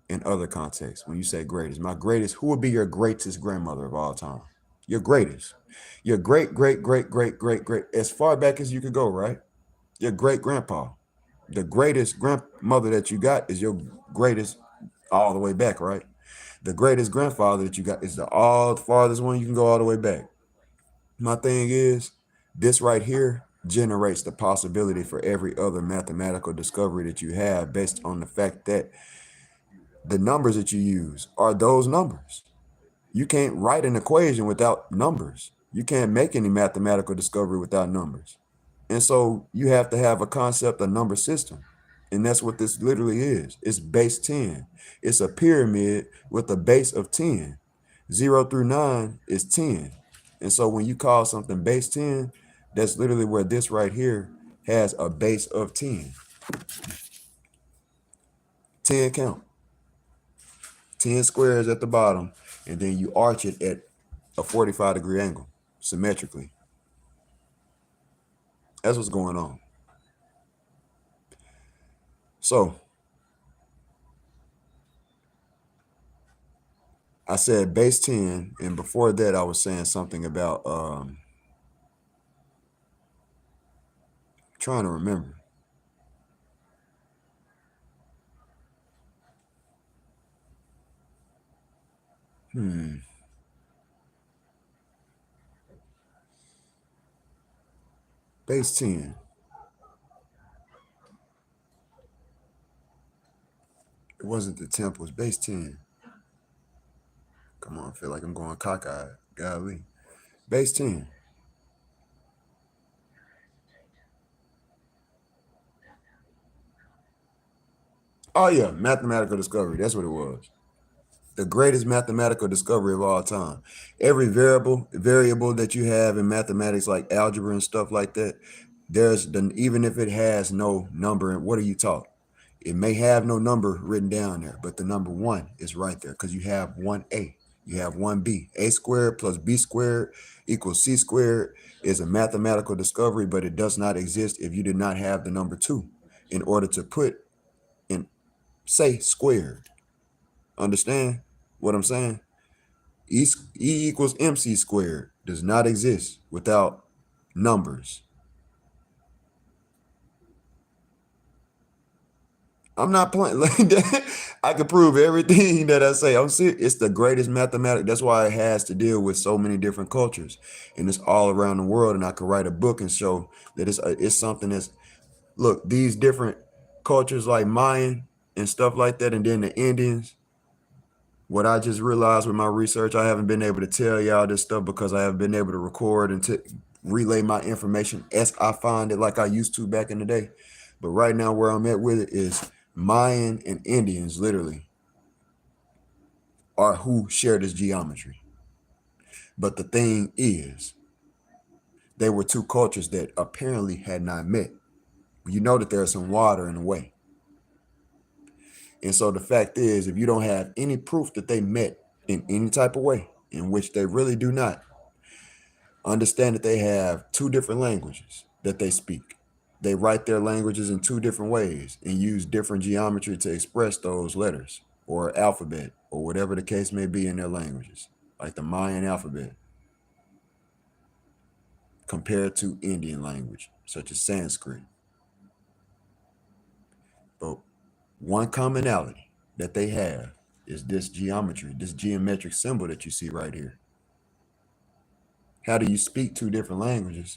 in other contexts? When you say greatest, my greatest, who would be your greatest grandmother of all time? Your greatest. Your great, great, great, great, great, great, as far back as you could go, right? Your great grandpa. The greatest grandmother that you got is your greatest all the way back, right? The greatest grandfather that you got is the all farthest one you can go all the way back. My thing is, this right here generates the possibility for every other mathematical discovery that you have based on the fact that the numbers that you use are those numbers. You can't write an equation without numbers. You can't make any mathematical discovery without numbers. And so you have to have a concept, a number system. And that's what this literally is. It's base 10. It's a pyramid with a base of 10. 0 through 9 is 10. And so when you call something base 10, that's literally where this right here has a base of 10. 10 count. 10 squares at the bottom, and then you arch it at a 45-degree angle, symmetrically. That's what's going on. So I said base 10, and before that I was saying something about trying to remember. Base 10. It wasn't the temples. Base 10. Come on, I feel like I'm going cockeyed. Golly. Base 10. Oh yeah, mathematical discovery. That's what it was. The greatest mathematical discovery of all time. Every variable that you have in mathematics, like algebra and stuff like that, even if it has no number, what are you taught? It may have no number written down there, but the number 1 is right there because you have 1a, you have 1b. A squared plus b squared equals c squared is a mathematical discovery, but it does not exist if you did not have the number 2 in order to put in, say, squared. Understand what I'm saying? E equals mc squared does not exist without numbers. I'm not playing like that. I can prove everything that I say. I'm serious. It's the greatest mathematics. That's why it has to deal with so many different cultures, and it's all around the world. And I could write a book and show that it's something that's, look, these different cultures like Mayan and stuff like that, and then the Indians. What I just realized with my research, I haven't been able to tell y'all this stuff because I haven't been able to record and to relay my information as I find it like I used to back in the day. But right now where I'm at with it is Mayan and Indians literally are who share this geometry. But the thing is, they were two cultures that apparently had not met. You know that there's some water in the way. And so the fact is, if you don't have any proof that they met in any type of way, in which they really do not, understand that they have two different languages that they speak. They write their languages in two different ways and use different geometry to express those letters or alphabet or whatever the case may be in their languages, like the Mayan alphabet compared to Indian language, such as Sanskrit. But one commonality that they have is this geometry, this geometric symbol that you see right here. How do you speak two different languages?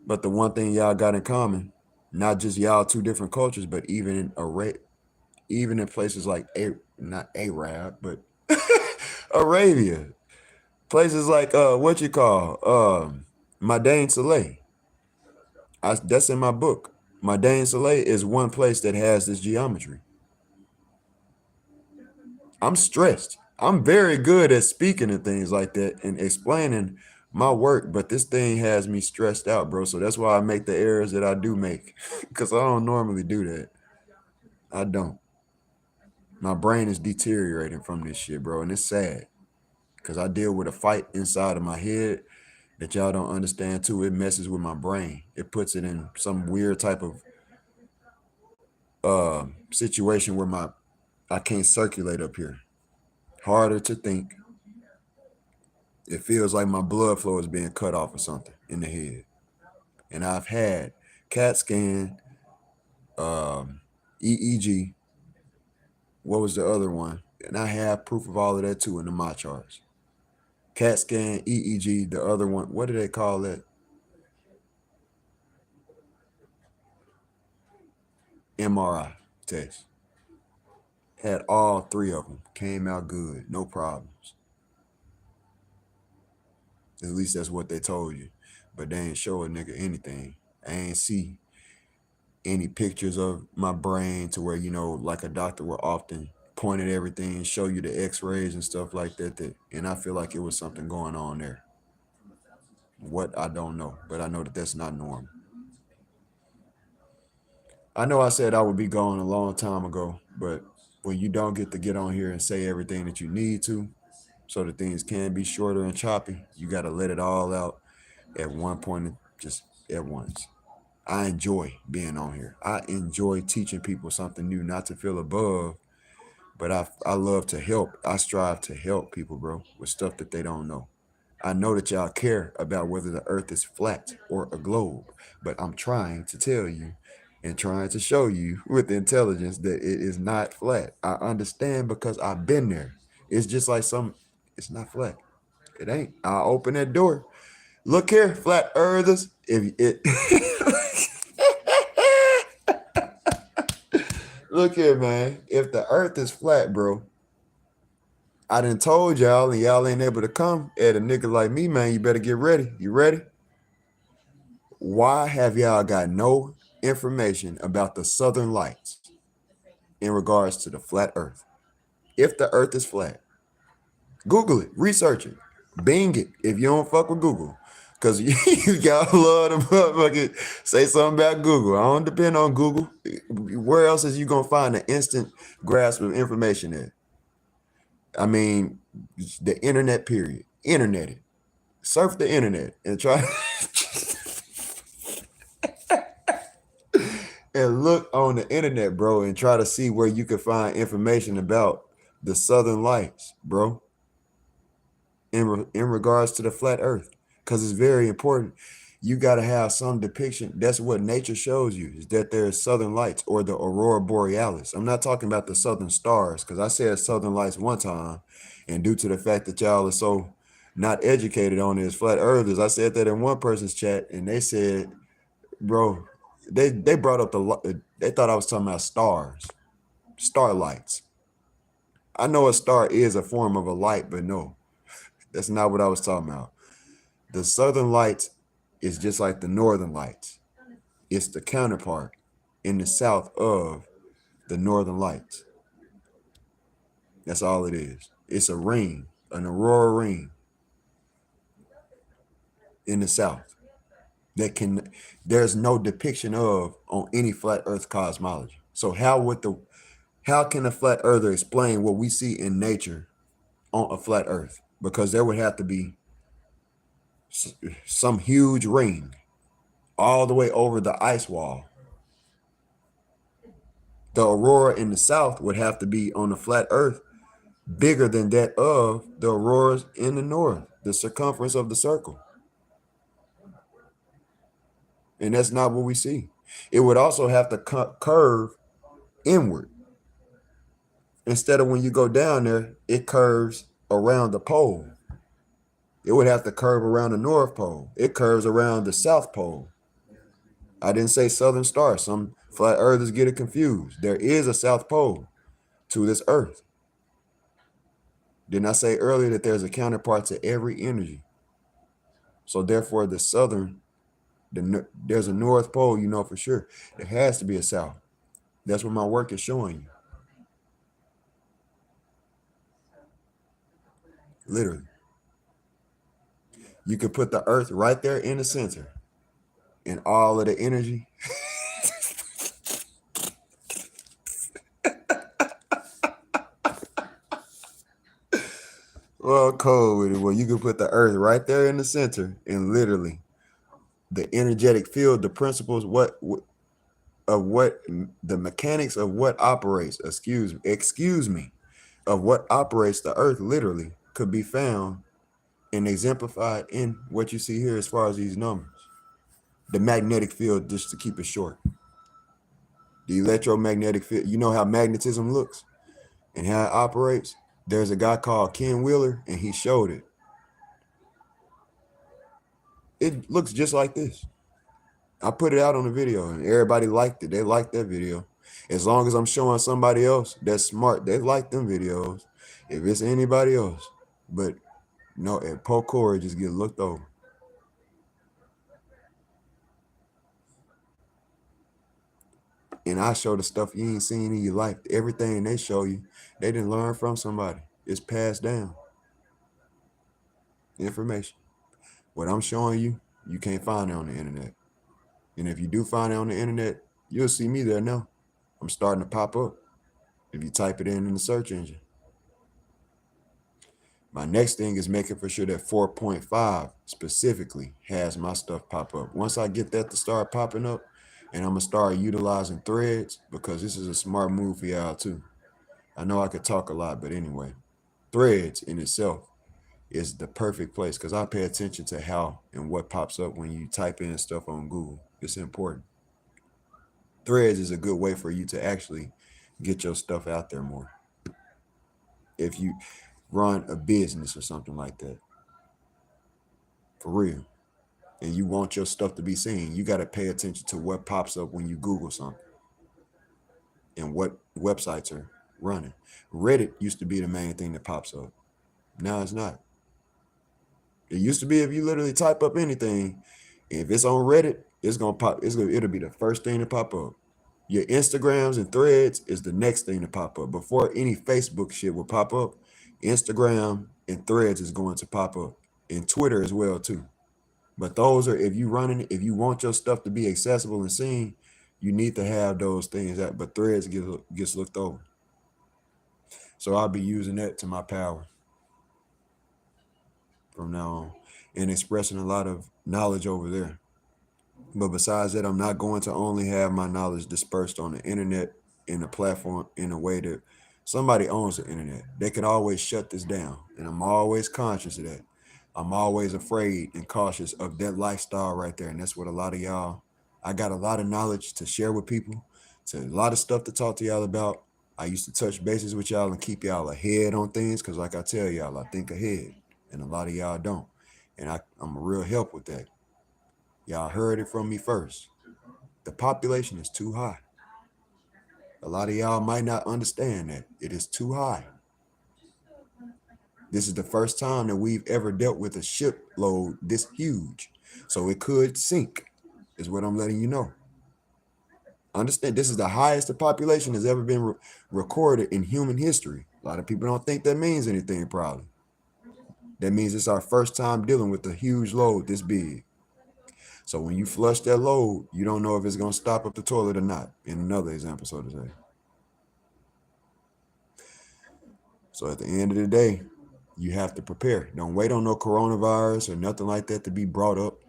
But the one thing y'all got in common, not just y'all two different cultures, but even in places like not Arab, but Arabia, places like what you call Madain Saleh. That's in my book. Madain Saleh is one place that has this geometry. I'm stressed. I'm very good at speaking and things like that and explaining my work, but this thing has me stressed out, bro. So that's why I make the errors that I do make, because I don't normally do that. I don't. My brain is deteriorating from this shit, bro, and it's sad because I deal with a fight inside of my head that y'all don't understand too. It messes with my brain. It puts it in some weird type of situation where I can't circulate up here. Harder to think. It feels like my blood flow is being cut off or something in the head. And I've had CAT scan, EEG. What was the other one? And I have proof of all of that too in the my charts. CAT scan, EEG, the other one. What do they call that? MRI test. Had all three of them. Came out good. No problems. At least that's what they told you. But they ain't show a nigga anything. I ain't see any pictures of my brain to where, you know, like a doctor will often point at everything and show you the x-rays and stuff like that. And I feel like it was something going on there. What, I don't know. But I know that that's not normal. I know I said I would be gone a long time ago, but when you don't get to get on here and say everything that you need to, so that things can be shorter and choppy, you got to let it all out at one point, just at once. I enjoy being on here. I enjoy teaching people something new, not to feel above, but I love to help. I strive to help people, bro, with stuff that they don't know. I know that y'all care about whether the earth is flat or a globe, but I'm trying to tell you and trying to show you with intelligence that it is not flat. I understand because I've been there. It's just like it's not flat. It ain't. I'll open that door. Look here, flat earthers. If it look here, man. If the earth is flat, bro, I done told y'all and y'all ain't able to come. At a nigga like me, man, you better get ready. You ready? Why have y'all got no information about the southern lights in regards to the flat earth? If the earth is flat, Google it, research it, Bing it if you don't fuck with Google. Because you got love to motherfucking say something about Google. I don't depend on Google. Where else is you going to find an instant grasp of information at? I mean, the internet, period. Internet it. Surf the internet and try and look on the internet, bro, and try to see where you can find information about the southern lights, bro, in regards to the flat earth, because it's very important. You got to have some depiction. That's what nature shows you, is that there's southern lights or the aurora borealis. I'm not talking about the southern stars, because I said southern lights one time, and due to the fact that y'all are so not educated on this flat earthers, I said that in one person's chat, and they said, bro, they brought up they thought I was talking about stars, starlights. I know a star is a form of a light, but no, that's not what I was talking about. The southern lights is just like the northern lights. It's the counterpart in the south of the northern lights. That's all it is. It's a ring, an aurora ring in the south that there's no depiction of on any flat earth cosmology. So how can a flat earther explain what we see in nature on a flat earth? Because there would have to be some huge ring all the way over the ice wall. The aurora in the south would have to be on the flat earth bigger than that of the auroras in the north, the circumference of the circle. And that's not what we see. It would also have to curve inward. Instead of when you go down there, it curves around the pole. It would have to curve around the North Pole. It curves around the South Pole. I didn't say Southern Star. Some flat earthers get it confused. There is a South Pole to this Earth. Didn't I say earlier that there's a counterpart to every energy? So therefore, the Southern, there's a North Pole, you know for sure. There has to be a South. That's what my work is showing you. Literally. You could put the Earth right there in the center and all of the energy. Well, cold with it. Well, you can put the Earth right there in the center and literally the energetic field, the principles, of what the mechanics of what operates, excuse me, of what operates the earth literally could be found and exemplified in what you see here as far as these numbers. The magnetic field, just to keep it short. The electromagnetic field, you know how magnetism looks and how it operates? There's a guy called Ken Wheeler, and he showed it. It looks just like this. I put it out on the video, and everybody liked it. They liked that video. As long as I'm showing somebody else that's smart, they like them videos. If it's anybody else. But no, at Pocora, just get looked over. And I show the stuff you ain't seen in your life. Everything they show you, they didn't learn from somebody. It's passed down. Information. What I'm showing you, you can't find it on the internet. And if you do find it on the internet, you'll see me there now. I'm starting to pop up if you type it in the search engine. My next thing is making for sure that 4.5 specifically has my stuff pop up. Once I get that to start popping up, and I'm gonna start utilizing Threads, because this is a smart move for y'all too. I know I could talk a lot, but anyway, Threads in itself is the perfect place because I pay attention to how and what pops up when you type in stuff on Google. It's important. Threads is a good way for you to actually get your stuff out there more. If you run a business or something like that, for real, and you want your stuff to be seen, you got to pay attention to what pops up when you Google something and what websites are running. Reddit used to be the main thing that pops up. Now it's not. It used to be if you literally type up anything, if it's on Reddit, it's gonna pop. It'll be the first thing to pop up. Your Instagrams and Threads is the next thing to pop up. Before any Facebook shit will pop up, Instagram and Threads is going to pop up, and Twitter as well too. But those are, if you want your stuff to be accessible and seen, you need to have those things. But Threads gets looked over. So I'll be using that to my power from now on and expressing a lot of knowledge over there. But besides that, I'm not going to only have my knowledge dispersed on the internet in a platform in a way that somebody owns the internet. They can always shut this down. And I'm always conscious of that. I'm always afraid and cautious of that lifestyle right there. And that's what a lot of y'all, I got a lot of knowledge to share with people, to a lot of stuff to talk to y'all about. I used to touch bases with y'all and keep y'all ahead on things because like I tell y'all, I think ahead. And a lot of y'all don't. And I'm a real help with that. Y'all heard it from me first. The population is too high. A lot of y'all might not understand that. It is too high. This is the first time that we've ever dealt with a shipload this huge. So it could sink, is what I'm letting you know. Understand, this is the highest the population has ever been recorded in human history. A lot of people don't think that means anything, probably. That means it's our first time dealing with a huge load this big. So when you flush that load, you don't know if it's going to stop up the toilet or not, in another example, so to say. So at the end of the day, you have to prepare. Don't wait on no coronavirus or nothing like that to be brought up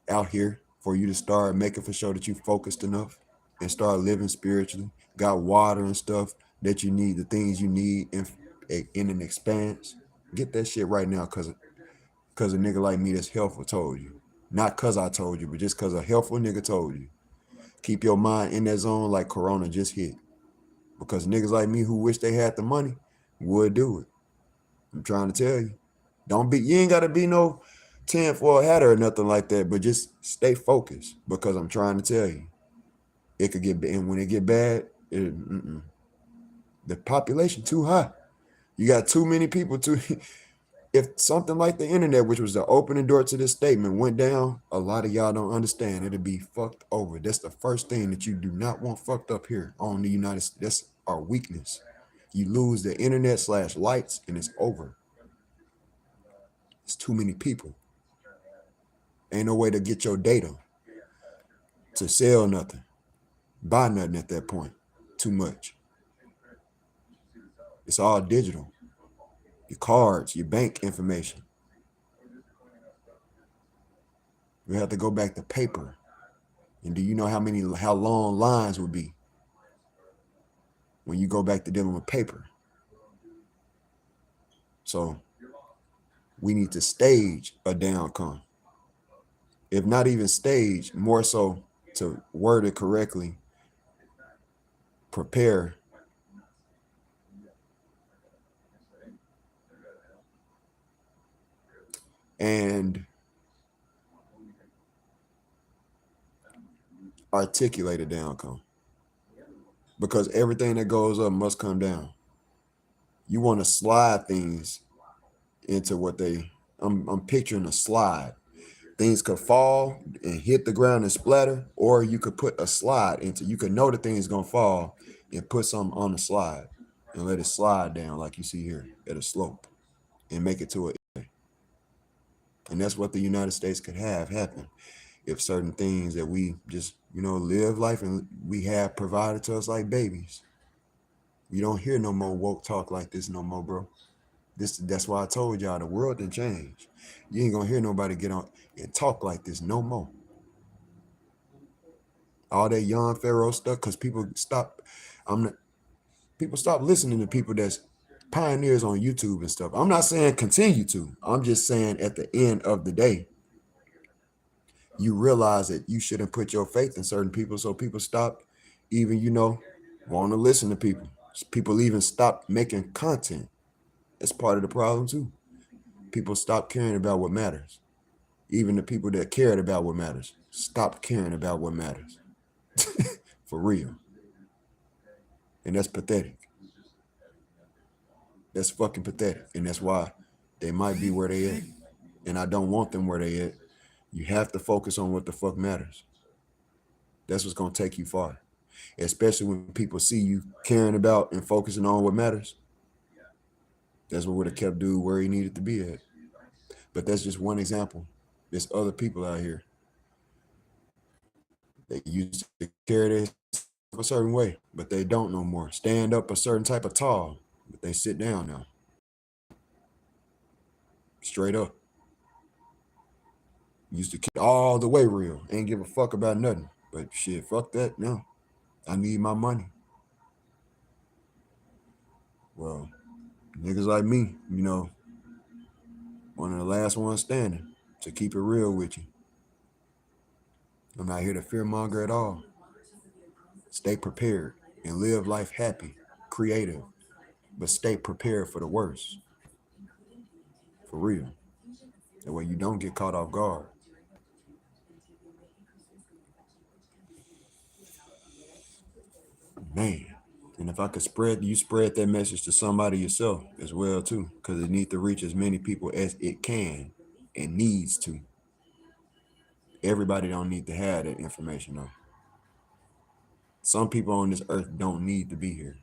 out here for you to start making for sure that you focused enough and start living spiritually. Got water and stuff that you need, the things you need in an expanse. Get that shit right now because a nigga like me that's helpful told you. Not because I told you, but just because a helpful nigga told you. Keep your mind in that zone like Corona just hit. Because niggas like me who wish they had the money would do it. I'm trying to tell you. You ain't got to be no tinfoil hatter or nothing like that, but just stay focused because I'm trying to tell you. It could get, and when it get bad, the population too high. You got too many people if something like the internet, which was the opening door to this statement, went down, a lot of y'all don't understand. It'll be fucked over. That's the first thing that you do not want fucked up here on the United States. That's our weakness. You lose the internet / lights and it's over. It's too many people. Ain't no way to get your data to sell nothing, buy nothing at that point. Too much. It's all digital. Your cards, your bank information. We have to go back to paper. And do you know how long lines would be when you go back to dealing with paper? So We need to stage a downcome. If not even stage, more so to word it correctly, prepare and articulate a downcome. Because everything that goes up must come down. You want to slide things into what I'm picturing a slide. Things could fall and hit the ground and splatter, or you could put a slide into, you could know the thing's gonna fall and put something on the slide and let it slide down like you see here at a slope and make it to it. And that's what the United States could have happen if certain things that we just, live life and we have provided to us like babies. You don't hear no more woke talk like this no more, bro. That's why I told y'all the world didn't change. You ain't gonna hear nobody get on and talk like this no more. All that young Pharaoh stuff, because people stop listening to people that's pioneers on YouTube and stuff. I'm not saying continue to. I'm just saying at the end of the day, you realize that you shouldn't put your faith in certain people, so people stop even, want to listen to people. People even stop making content. That's part of the problem too. People stop caring about what matters. Even the people that cared about what matters stop caring about what matters. For real. And that's pathetic. That's fucking pathetic. And that's why they might be where they at. And I don't want them where they at. You have to focus on what the fuck matters. That's what's gonna take you far. Especially when people see you caring about and focusing on what matters. That's what would have kept dude where he needed to be at. But that's just one example. There's other people out here that used to carry themselves a certain way, but they don't no more. Stand up a certain type of tall, but they sit down now. Straight up. Used to keep all the way real. Ain't give a fuck about nothing. But shit, fuck that now. I need my money. Well, niggas like me, one of the last ones standing, to keep it real with you. I'm not here to fearmonger at all. Stay prepared and live life happy, creative, but stay prepared for the worst. For real. That way you don't get caught off guard. Man. And if I could spread that message to somebody yourself as well too, because it needs to reach as many people as it can and needs to. Everybody don't need to have that information though. Some people on this earth don't need to be here.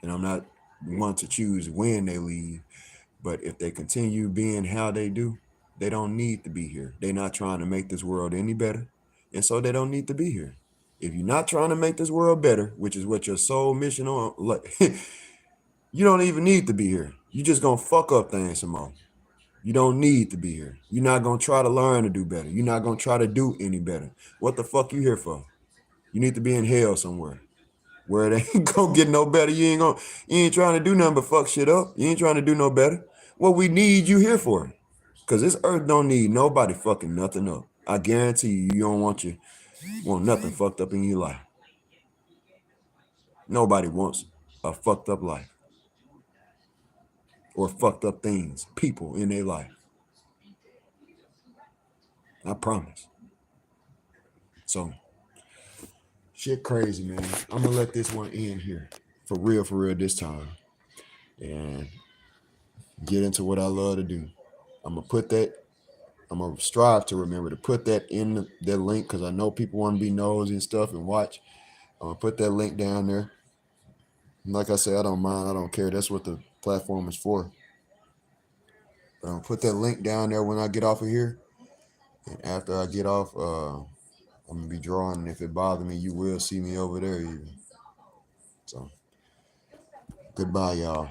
And I'm not one to choose when they leave, but if they continue being how they do, they don't need to be here. They're not trying to make this world any better. And so they don't need to be here. If you're not trying to make this world better, which is what your sole mission on, you don't even need to be here. You just gonna fuck up things some more. You don't need to be here. You're not gonna try to learn to do better. You're not gonna try to do any better. What the fuck you here for? You need to be in hell somewhere where it ain't gonna get no better. You ain't trying to do nothing but fuck shit up. You ain't trying to do no better. What we need you here for? Because this earth don't need nobody fucking nothing up. I guarantee you don't want nothing fucked up in your life. Nobody wants a fucked up life or fucked up things, people in their life. I promise. So, shit crazy, man. I'm gonna let this one end here. For real this time. And get into what I love to do. I'm gonna strive to remember to put that in the link because I know people want to be nosy and stuff and watch. I'm gonna put that link down there. And like I said, I don't mind, I don't care. That's what the platform is for. But I'm gonna put that link down there when I get off of here. And after I get off, I'm gonna be drawing. And if it bothers me, you will see me over there even. So goodbye, y'all.